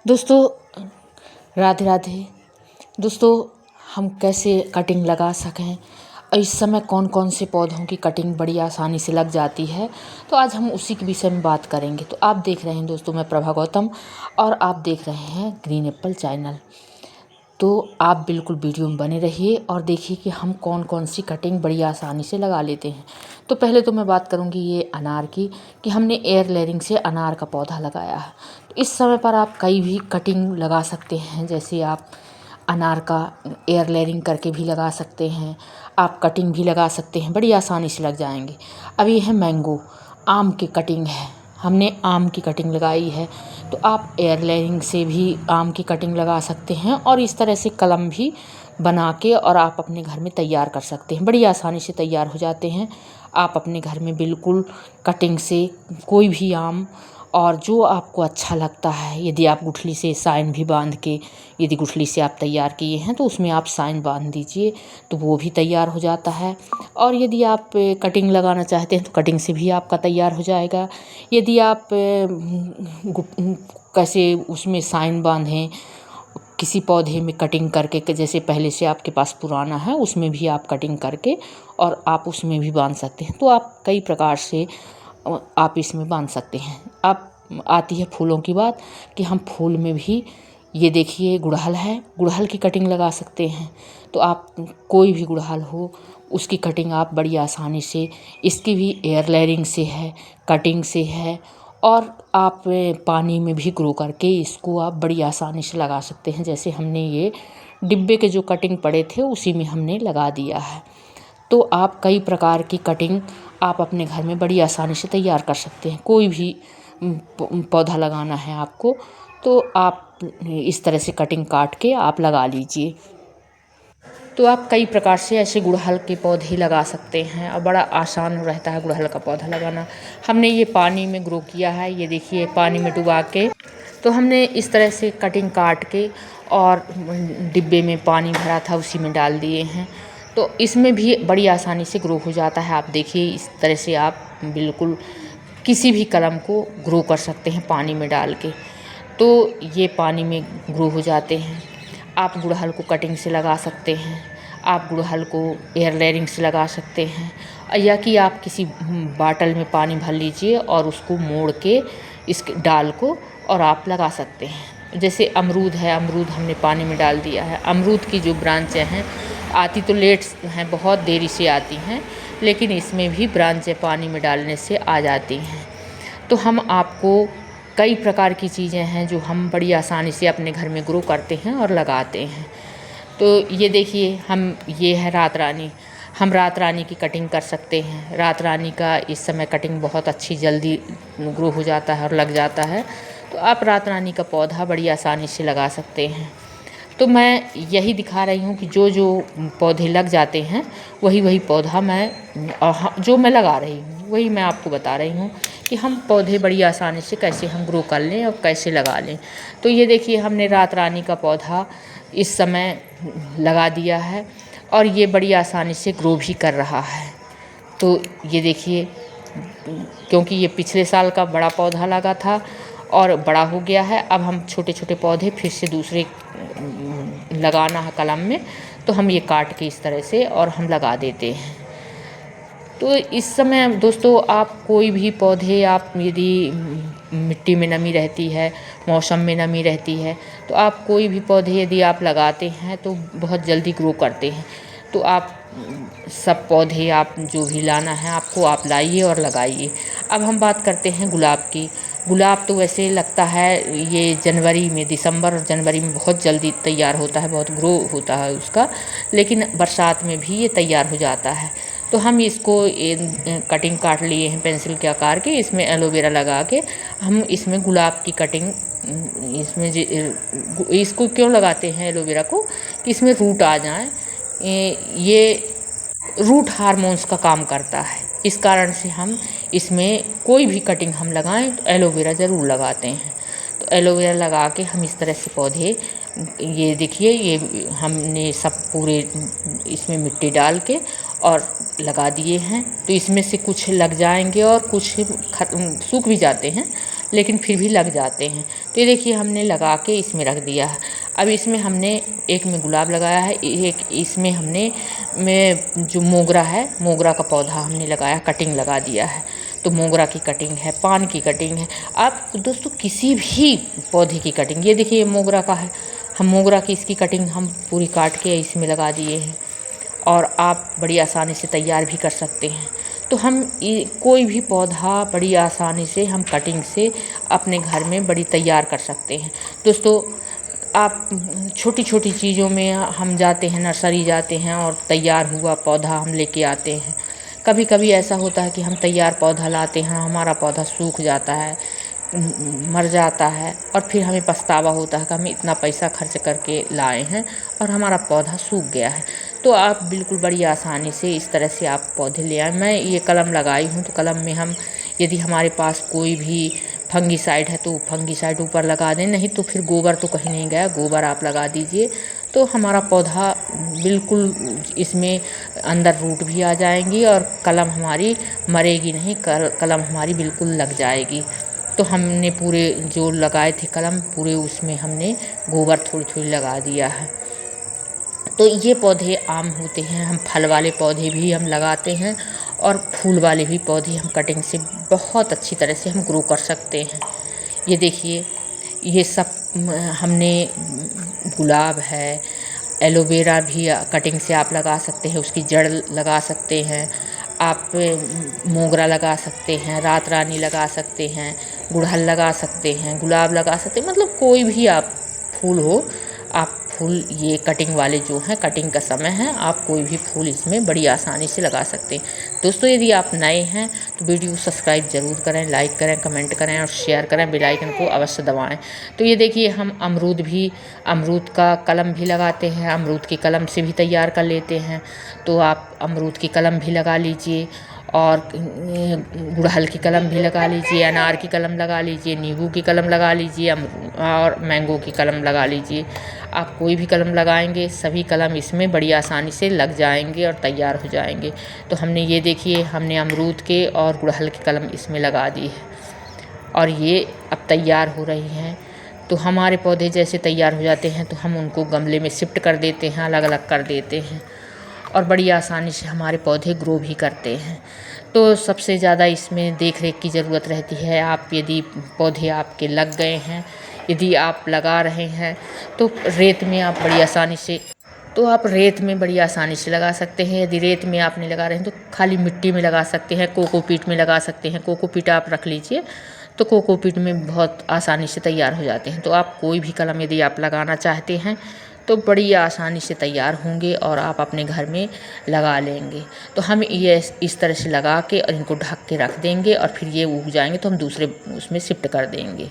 दोस्तों राधे राधे। दोस्तों हम कैसे कटिंग लगा सकें और इस समय कौन कौन से पौधों की कटिंग बड़ी आसानी से लग जाती है, तो आज हम उसी के विषय में बात करेंगे। तो आप देख रहे हैं दोस्तों, मैं प्रभा गौतम और आप देख रहे हैं ग्रीन एप्पल चैनल। तो आप बिल्कुल वीडियो में बने रहिए और देखिए कि हम कौन कौन सी कटिंग बड़ी आसानी से लगा लेते हैं। तो पहले तो मैं बात करूंगी ये अनार की, कि हमने एयर लेयरिंग से अनार का पौधा लगाया है। तो इस समय पर आप कई भी कटिंग लगा सकते हैं, जैसे आप अनार का एयर लेयरिंग करके भी लगा सकते हैं, आप कटिंग भी लगा सकते हैं, बड़ी आसानी से लग जाएंगे। अब ये है मैंगो, आम की कटिंग है, हमने आम की कटिंग लगाई है। तो आप एयर लेयरिंग से भी आम की कटिंग लगा सकते हैं और इस तरह से कलम भी बना के और आप अपने घर में तैयार कर सकते हैं, बड़ी आसानी से तैयार हो जाते हैं। आप अपने घर में बिल्कुल कटिंग से कोई भी आम, और जो आपको अच्छा लगता है, यदि आप गुठली से साइन भी बांध के, यदि गुठली से आप तैयार किए हैं तो उसमें आप साइन बांध दीजिए तो वो भी तैयार हो जाता है। और यदि आप कटिंग लगाना चाहते हैं तो कटिंग से भी आपका तैयार हो जाएगा। यदि आप कैसे उसमें साइन बांधें किसी पौधे में कटिंग करके, जैसे पहले से आपके पास पुराना है उसमें भी आप कटिंग करके और आप उसमें भी बांध सकते हैं। तो आप कई प्रकार से आप इसमें बांध सकते हैं। आप आती है फूलों की बात, कि हम फूल में भी, ये देखिए गुड़हल है, गुड़हल की कटिंग लगा सकते हैं। तो आप कोई भी गुड़हल हो उसकी कटिंग आप बड़ी आसानी से, इसकी भी एयर लेयरिंग से है, कटिंग से है, और आप पानी में भी ग्रो करके इसको आप बड़ी आसानी से लगा सकते हैं। जैसे हमने ये डिब्बे के जो कटिंग पड़े थे उसी में हमने लगा दिया है। तो आप कई प्रकार की कटिंग आप अपने घर में बड़ी आसानी से तैयार कर सकते हैं। कोई भी पौधा लगाना है आपको तो आप इस तरह से कटिंग काट के आप लगा लीजिए। तो आप कई प्रकार से ऐसे गुड़हल के पौधे लगा सकते हैं और बड़ा आसान रहता है गुड़हल का पौधा लगाना। हमने ये पानी में ग्रो किया है, ये देखिए पानी में डुबा के, तो हमने इस तरह से कटिंग काट के और डिब्बे में पानी भरा था उसी में डाल दिए हैं। तो इसमें भी बड़ी आसानी से ग्रो हो जाता है। आप देखिए इस तरह से आप बिल्कुल किसी भी कलम को ग्रो कर सकते हैं पानी में डाल के। तो ये पानी में ग्रो हो जाते हैं। आप गुड़हल को कटिंग से लगा सकते हैं, आप गुड़हल को एयर लेयरिंग से लगा सकते हैं, या कि आप किसी बाटल में पानी भर लीजिए और उसको मोड़ के इस डाल को और आप लगा सकते हैं। जैसे अमरूद है, अमरूद हमने पानी में डाल दिया है। अमरूद की जो ब्रांचें हैं आती तो लेट हैं, बहुत देरी से आती हैं, लेकिन इसमें भी ब्रांचें पानी में डालने से आ जाती हैं। तो हम आपको कई प्रकार की चीज़ें हैं जो हम बड़ी आसानी से अपने घर में ग्रो करते हैं और लगाते हैं। तो ये देखिए, ये है रात रानी, हम रात रानी की कटिंग कर सकते हैं। रात रानी का इस समय कटिंग बहुत अच्छी जल्दी ग्रो हो जाता है और लग जाता है। तो आप रात रानी का पौधा बड़ी आसानी से लगा सकते हैं। तो मैं यही दिखा रही हूँ कि जो जो पौधे लग जाते हैं वही वही पौधा जो मैं लगा रही हूँ वही मैं आपको बता रही हूँ कि हम पौधे बड़ी आसानी से कैसे हम ग्रो कर लें और कैसे लगा लें। तो ये देखिए हमने रात रानी का पौधा इस समय लगा दिया है और ये बड़ी आसानी से ग्रो भी कर रहा है। तो ये देखिए, क्योंकि ये पिछले साल का बड़ा पौधा लगा था और बड़ा हो गया है, अब हम छोटे छोटे पौधे फिर से दूसरे लगाना है कलम में, तो हम ये काट के इस तरह से और हम लगा देते हैं। तो इस समय दोस्तों आप कोई भी पौधे, आप यदि मिट्टी में नमी रहती है, मौसम में नमी रहती है, तो आप कोई भी पौधे यदि आप लगाते हैं तो बहुत जल्दी ग्रो करते हैं। तो आप सब पौधे आप जो भी लाना है आपको, आप लाइए और लगाइए। अब हम बात करते हैं गुलाब की। गुलाब तो वैसे लगता है ये जनवरी में, दिसंबर और जनवरी में बहुत जल्दी तैयार होता है, बहुत ग्रो होता है उसका, लेकिन बरसात में भी ये तैयार हो जाता है। तो हम इसको कटिंग काट लिए हैं पेंसिल के आकार की, इसमें एलोवेरा लगा के हम इसमें गुलाब की कटिंग, इसमें इसको क्यों लगाते हैं एलोवेरा को, कि इसमें रूट आ जाए। ये रूट हार्मोन्स का काम करता है, इस कारण से हम इसमें कोई भी कटिंग हम लगाएं तो एलोवेरा ज़रूर लगाते हैं। तो एलोवेरा लगा के हम इस तरह से पौधे, ये देखिए ये हमने सब पूरे इसमें मिट्टी डाल के और लगा दिए हैं। तो इसमें से कुछ लग जाएंगे और कुछ सूख भी जाते हैं, लेकिन फिर भी लग जाते हैं। तो ये देखिए हमने लगा के इसमें रख दिया है। अब इसमें हमने एक में गुलाब लगाया है, एक इसमें हमने जो मोगरा है, मोगरा का पौधा हमने लगाया, कटिंग लगा दिया है। तो मोगरा की कटिंग है, पान की कटिंग है। आप दोस्तों किसी भी पौधे की कटिंग, ये देखिए मोगरा का है, हम मोगरा की इसकी कटिंग हम पूरी काट के इसमें लगा दिए हैं और आप बड़ी आसानी से तैयार भी कर सकते हैं। तो हम कोई भी पौधा बड़ी आसानी से हम कटिंग से अपने घर में बड़ी तैयार कर सकते हैं। दोस्तों आप छोटी छोटी चीज़ों में हम जाते हैं, नर्सरी जाते हैं और तैयार हुआ पौधा हम लेके आते हैं। कभी कभी ऐसा होता है कि हम तैयार पौधा लाते हैं, हमारा पौधा सूख जाता है, मर जाता है और फिर हमें पछतावा होता है कि हम इतना पैसा खर्च करके लाए हैं और हमारा पौधा सूख गया है। तो आप बिल्कुल बड़ी आसानी से इस तरह से आप पौधे ले आए। मैं ये कलम लगाई हूँ, तो कलम में हम यदि हमारे पास कोई भी फंगीसाइड है तो फंगीसाइड ऊपर लगा दें, नहीं तो फिर गोबर तो कहीं नहीं गया, गोबर आप लगा दीजिए तो हमारा पौधा बिल्कुल इसमें अंदर रूट भी आ जाएंगी और कलम हमारी मरेगी नहीं, कलम हमारी बिल्कुल लग जाएगी। तो हमने पूरे जो लगाए थे कलम पूरे उसमें हमने गोबर थोड़ी थोड़ी लगा दिया है। तो ये पौधे आम होते हैं, हम फल वाले पौधे भी हम लगाते हैं और फूल वाले भी पौधे हम कटिंग से बहुत अच्छी तरह से हम ग्रो कर सकते हैं। ये देखिए ये सब हमने गुलाब है, एलोवेरा भी कटिंग से आप लगा सकते हैं, उसकी जड़ लगा सकते हैं, आप मोगरा लगा सकते हैं, रात रानी लगा सकते हैं, गुड़हल लगा सकते हैं, गुलाब लगा सकते हैं, मतलब कोई भी आप फूल हो, आप फूल ये कटिंग वाले जो हैं, कटिंग का समय है, आप कोई भी फूल इसमें बड़ी आसानी से लगा सकते हैं। दोस्तों यदि आप नए हैं तो वीडियो सब्सक्राइब ज़रूर करें, लाइक करें, कमेंट करें और शेयर करें, बेल आइकन को अवश्य दबाएं। तो ये देखिए हम अमरूद का कलम भी लगाते हैं, अमरूद की कलम से भी तैयार कर लेते हैं। तो आप अमरूद की कलम भी लगा लीजिए और गुड़हल की कलम भी लगा लीजिए, अनार की कलम लगा लीजिए, नींबू की कलम लगा लीजिए और मैंगो की कलम लगा लीजिए। आप कोई भी कलम लगाएंगे सभी कलम इसमें बड़ी आसानी से लग जाएंगे और तैयार हो जाएंगे। तो हमने ये देखिए हमने अमरूद के और गुड़हल की कलम इसमें लगा दी है और ये अब तैयार हो रही हैं। तो हमारे पौधे जैसे तैयार हो जाते हैं तो हम उनको गमले में शिफ्ट कर देते हैं, अलग अलग कर देते हैं और बड़ी आसानी से हमारे पौधे ग्रो भी करते हैं। तो सबसे ज़्यादा इसमें देख रेख की ज़रूरत रहती है। आप यदि पौधे आपके लग गए हैं, यदि आप लगा रहे हैं तो रेत में आप बड़ी आसानी से लगा सकते हैं। यदि रेत में आप नहीं लगा रहे हैं तो खाली मिट्टी में लगा सकते हैं, कोकोपीट में लगा सकते हैं। कोकोपीट आप रख लीजिए तो कोकोपीट में बहुत आसानी से तैयार हो जाते हैं। तो आप कोई भी कलम यदि आप लगाना चाहते हैं तो बड़ी आसानी से तैयार होंगे और आप अपने घर में लगा लेंगे। तो हम ये इस तरह से लगा के और इनको ढक के रख देंगे और फिर ये उग जाएंगे तो हम दूसरे उसमें शिफ्ट कर देंगे।